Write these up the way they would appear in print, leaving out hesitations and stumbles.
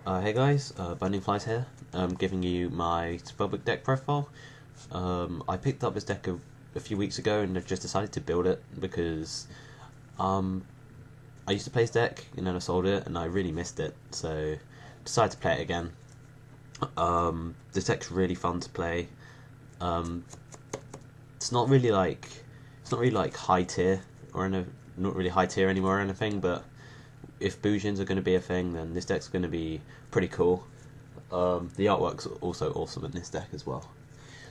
Hey guys, Binding Flies here. I'm giving you my spellbook deck profile. I picked up this deck a few weeks ago and I've just decided to build it because I used to play this deck and then I sold it and I really missed it, so decided to play it again. This deck's really fun to play. Um, it's not really like high tier or not really high tier anymore or anything, but if Boujins are going to be a thing, then this deck's going to be pretty cool. The artwork's also awesome in this deck as well.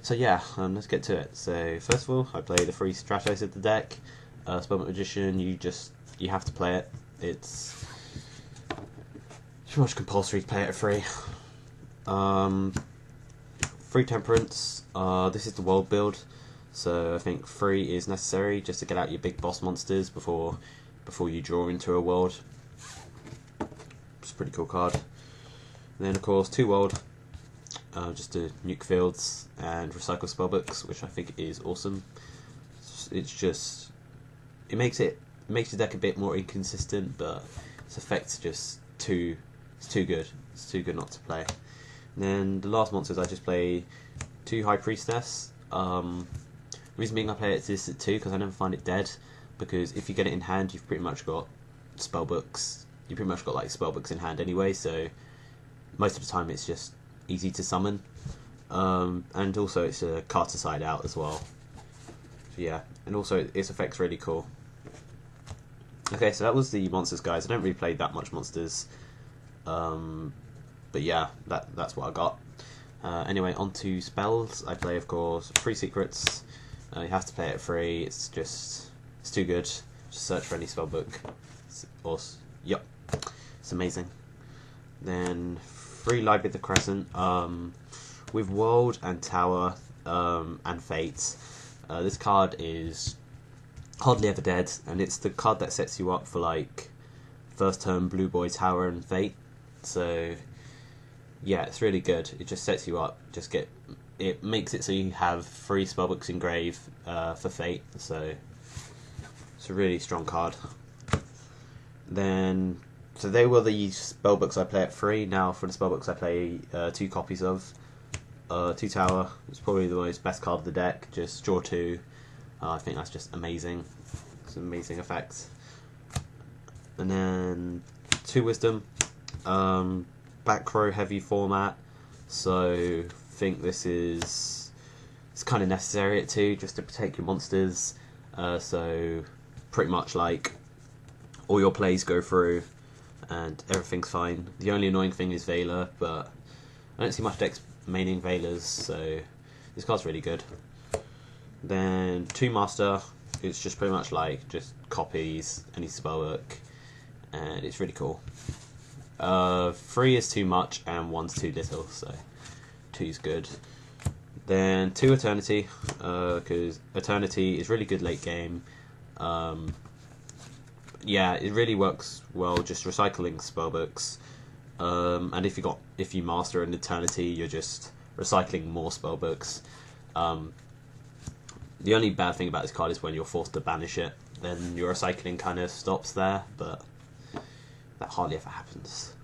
So yeah, let's get to it. So first of all, I play the 3 Stratos of the deck. Spellbook Magician, you have to play it. It's pretty much compulsory to play it at 3. 3 Temperance. This is the world build, so I think 3 is necessary just to get out your big boss monsters before you draw into a world. It's a pretty cool card. And then of course 2 world, just to nuke fields and recycle spellbooks, which I think is awesome. It makes the deck a bit more inconsistent, but its effects just it's too good. It's too good not to play. And then the last monsters, I just play 2 High Priestess. The reason being I play it is at 2 because I never find it dead, because if you get it in hand, you've pretty much got spellbooks. You pretty much got like spellbooks in hand anyway, so most of the time it's just easy to summon. And also it's a card to side out as well. So yeah, and also its effect's really cool. Okay, so that was the monsters, guys. I don't really play that much monsters, but yeah, that's what I got. Anyway, on to spells. I play, of course, 3 secrets. You have to play it at 3. It's too good. Just search for any spellbook. It's awesome. Yep, it's amazing. Then 3 Library of the Crescent. With World and Tower and Fate. This card is hardly ever dead, and it's the card that sets you up for like first turn Blue Boy, Tower, and Fate. So yeah, it's really good. It just sets you up. It makes it so you have 3 spellbooks in grave for Fate. So it's a really strong card. Then, so they were the spellbooks I play at 3. Now for the spellbooks I play 2 copies of. 2 Tower. It's probably the most best card of the deck. Just draw 2. I think that's just amazing. It's an amazing effect. And then 2 Wisdom. Back row heavy format, so I think it's kind of necessary at 2 just to protect your monsters. So pretty much like all your plays go through and everything's fine. The only annoying thing is Veiler, but I don't see much decks maining Veilers, so this card's really good. Then 2 Master. It's just pretty much like just copies any spellbook, and it's really cool. 3 is too much and 1's too little, so 2's good. Then 2 Eternity, because Eternity is really good late game. Yeah, it really works well just recycling spellbooks. And if you master an Eternity, you're just recycling more spellbooks. The only bad thing about this card is when you're forced to banish it, then your recycling kind of stops there, but that hardly ever happens.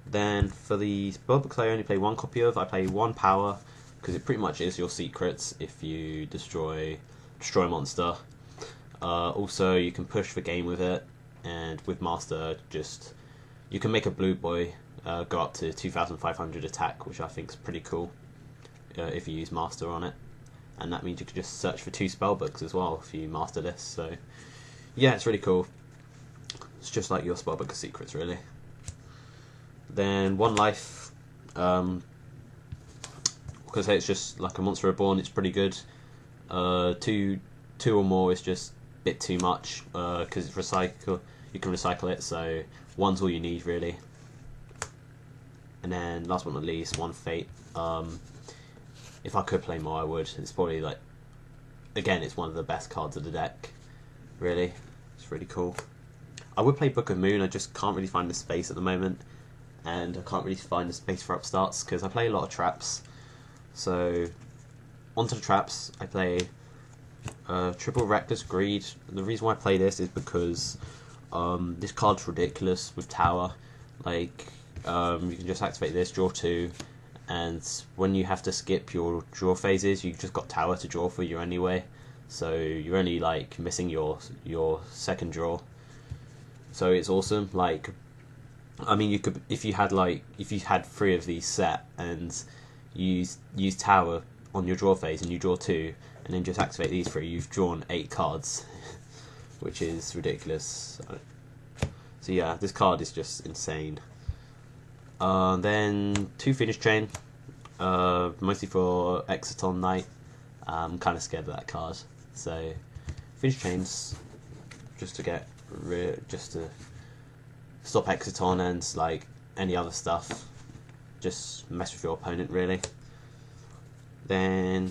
Then for the spellbooks I only play 1 copy of, I play 1 Power, because it pretty much is your secrets if you destroy a monster. Also, you can push the game with it, and with Master, you can make a Blue Boy go up to 2,500 attack, which I think is pretty cool if you use Master on it. And that means you can just search for 2 spellbooks as well if you master this. So yeah, it's really cool. It's just like your spellbook of secrets, really. Then 1 life, because it's just like a Monster Reborn. It's pretty good. 2 or more is just a bit too much because you can recycle it. So 1's all you need, really. And then last but not least, 1 Fate. If I could play more, I would. It's probably like, again, it's one of the best cards of the deck. Really, it's really cool. I would play Book of Moon. I just can't really find the space at the moment, and I can't really find the space for upstarts because I play a lot of traps. So onto the traps, I play Triple Reckless Greed. And the reason why I play this is because this card's ridiculous with Tower. Like, you can just activate this, draw 2, and when you have to skip your draw phases, you've just got tower to draw for you anyway, so you're only like missing your second draw. So it's awesome. Like, I mean, you could, if you had 3 of these set and use tower on your draw phase and you draw 2 and then just activate these 3, you've drawn 8 cards, which is ridiculous. So yeah, this card is just insane. Then 2 Finish Chain, mostly for Exciton Knight. I'm kind of scared of that card, so Finish Chains just to stop Exciton and like any other stuff, just mess with your opponent really. Then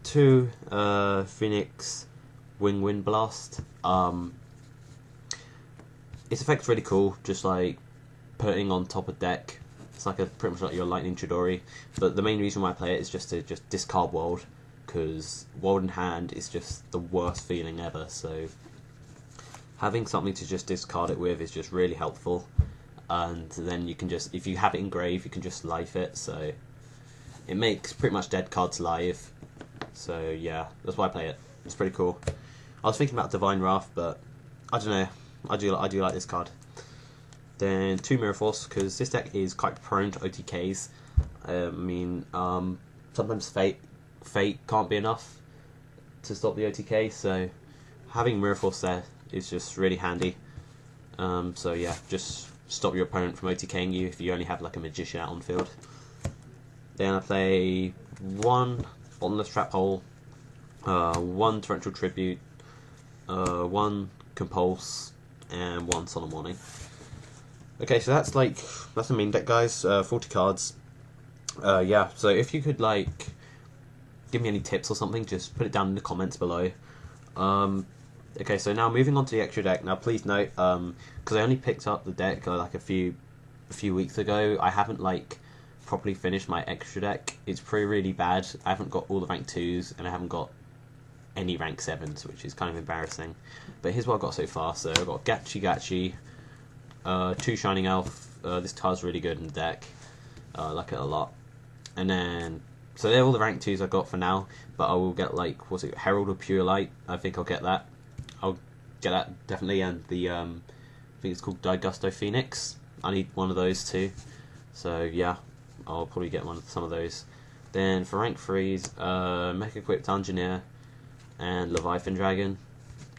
2 Phoenix Wind Blast. Its effect's really cool, just like putting on top of deck. It's like pretty much like your Lightning Chidori, but the main reason why I play it is just to discard World, because World in hand is just the worst feeling ever, so having something to just discard it with is just really helpful. And then you can just, if you have it in grave, you can just life it, so it makes pretty much dead cards live. So yeah, that's why I play it. It's pretty cool. I was thinking about Divine Wrath, but I don't know, I do like this card. Then 2 Mirror Force, because this deck is quite prone to OTKs. I mean, sometimes Fate can't be enough to stop the OTK, so having Mirror Force there is just really handy. So yeah, just stop your opponent from OTKing you if you only have like a Magician out on field. Then I play 1 Bottomless Trap Hole, 1 Torrential Tribute, 1 Compulse, and 1 Solemn Warning. Okay, so that's the main deck, guys. 40 cards. Yeah, so if you could like give me any tips or something, just put it down in the comments below. Okay, so now moving on to the extra deck. Now please note, because I only picked up the deck like a few weeks ago, I haven't like properly finished my extra deck. It's really bad. I haven't got all the rank 2s and I haven't got any rank 7s, which is kind of embarrassing. But here's what I've got so far. So I've got Gachi, 2 Shining Elf. This card's really good in the deck. I like it a lot. And then, so they're all the rank 2s I've got for now, but I will get like, what's it, Herald of Pure Light. I think I'll get that. I'll get that definitely, and the I think it's called Digusto Phoenix. I need one of those too. So yeah, I'll probably get some of those. Then for rank 3s, Mecha Equipped Engineer and Leviathan Dragon.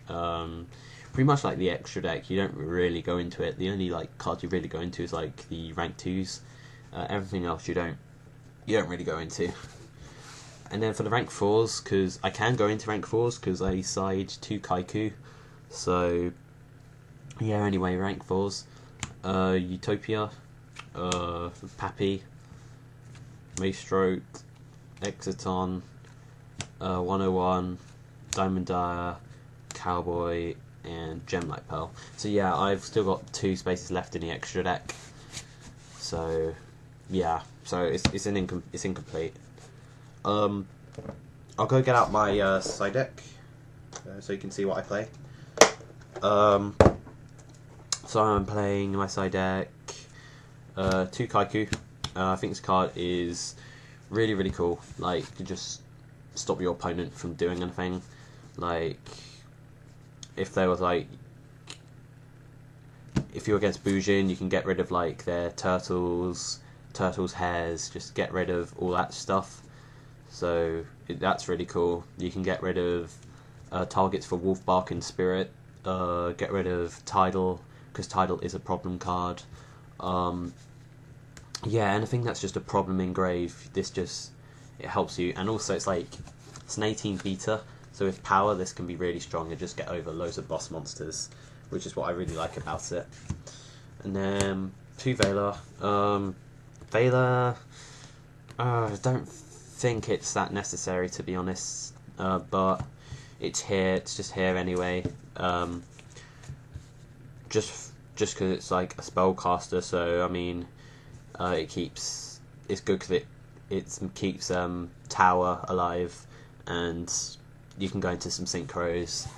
Pretty much like the extra deck, you don't really go into it. The only like cards you really go into is like the rank 2s. Everything else you don't really go into. And then for the rank 4s, because I can go into rank 4s because I side 2 Kaiku. So yeah, anyway, rank 4s. Utopia, Pappy, Maestroke, Exciton, 101, Diamond Dyer, Cowboy, and Gemlight Pearl. So yeah, I've still got 2 spaces left in the extra deck. So yeah, so it's incomplete. I'll go get out my side deck so you can see what I play. So I'm playing my side deck, 2 Kaiku. I think this card is really cool. Like, to just stop your opponent from doing anything. Like, if there was like, if you're against Bujin, you can get rid of like their turtles, hairs, just get rid of all that stuff. So that's really cool. You can get rid of targets for Wolf Bark and Spirit. Get rid of Tidal, because Tidal is a problem card. Yeah, anything that's just a problem in grave, it helps you. And also it's an 18 beta, so with power this can be really strong and just get over loads of boss monsters, which is what I really like about it. And then 2 Veiler. Veiler, I don't think it's that necessary, to be honest, but it's just here anyway. Just because it's like a spellcaster, so I mean, it's good because it keeps Tower alive, and you can go into some synchros.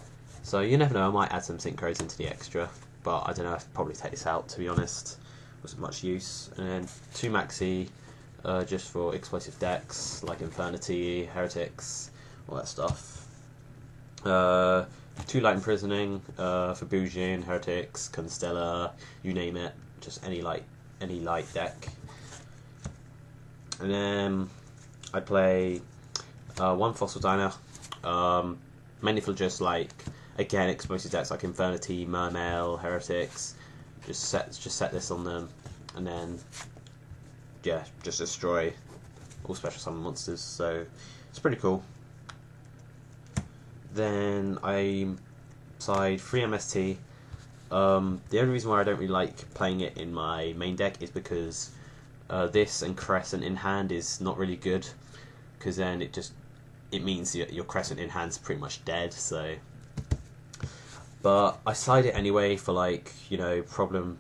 So you never know, I might add some synchros into the extra, but I don't know, I'd probably take this out, to be honest. wasn't much use. And then 2 maxi, just for explosive decks like Infernity, Heretics, all that stuff. 2 light imprisoning for Bujin, Heretics, Constella, you name it, just any light deck. And then I play 1 Fossil Diner, mainly for just like, again, explosive decks like Infernity, Mermail, Heretics. Just set this on them, and then yeah, just destroy all special summon monsters. So it's pretty cool. Then I side 3 MST. The only reason why I don't really like playing it in my main deck is because this and Crescent in hand is not really good, because then it means your Crescent in hand's pretty much dead. So, but I side it anyway for, like, you know, problem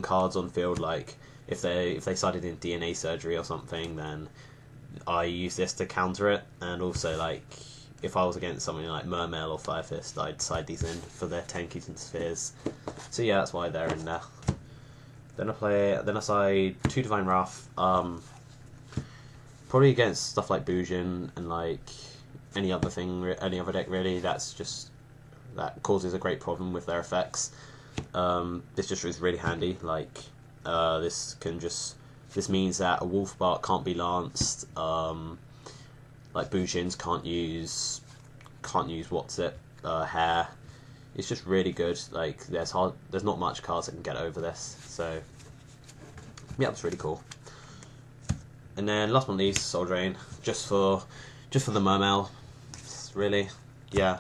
cards on field. Like if they sided in DNA Surgery or something, then I use this to counter it. And also, like, if I was against something like Mermail or Fire Fist, I'd side these in for their Tenkies and Spheres. So yeah, that's why they're in there. Then I side 2 Divine Wrath. Probably against stuff like Bujin and like any other deck really. That causes a great problem with their effects. This just is really handy. Like this means that a Wolfbark can't be lanced. Like Bujins can't use Hair. It's just really good. Like there's not much cards that can get over this. So yeah, that's really cool. And then last but not least, Soul Drain, just for the Mermail, really, yeah.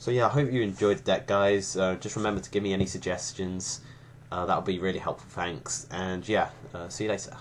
So yeah, I hope you enjoyed the deck, guys. Just remember to give me any suggestions. That would be really helpful. Thanks, and yeah, see you later.